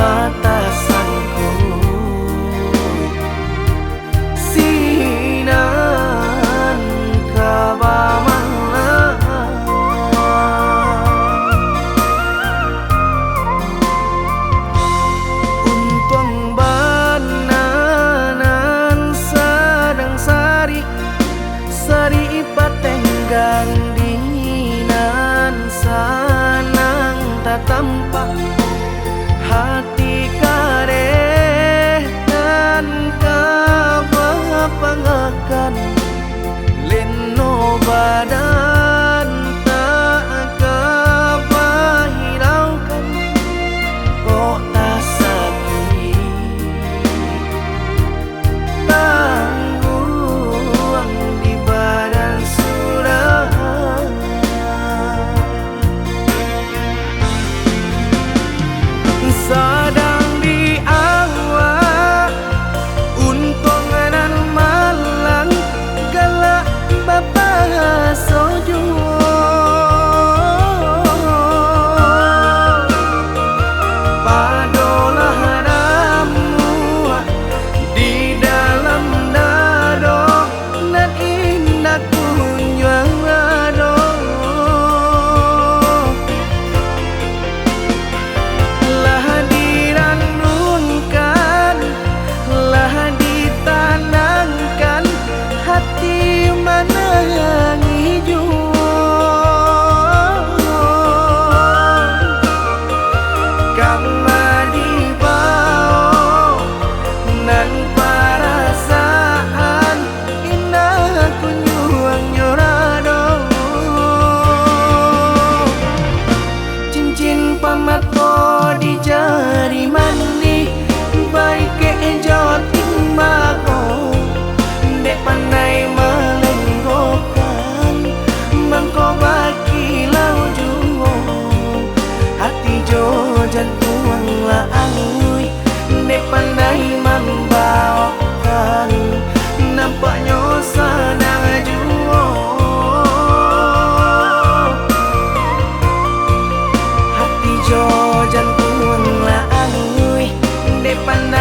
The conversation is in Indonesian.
batasanku sinan kabamala untung bananan sedang sari sari patenggang dinan sanang tak tampak hati kareh dan kapangakan leno badan tak kabahiraukan kok tak sakit tangguang di badan surah sadang di awak untung dan malang galak bapak sojo padolah hadamu di dalam dado dan indah kunjung ado lah diranunkan lah ditanangkan hati mana yang hijau kama dibawa nan perasaan indah kunjung nyorado cincin pamat ko di jari mandi baik ke jotin bako dek pandai melenggokan mangko bakilau juo hati jo jantung la angui dek pandai membawakan nampaknya sadang juo hati jo jantung la angui dek pandai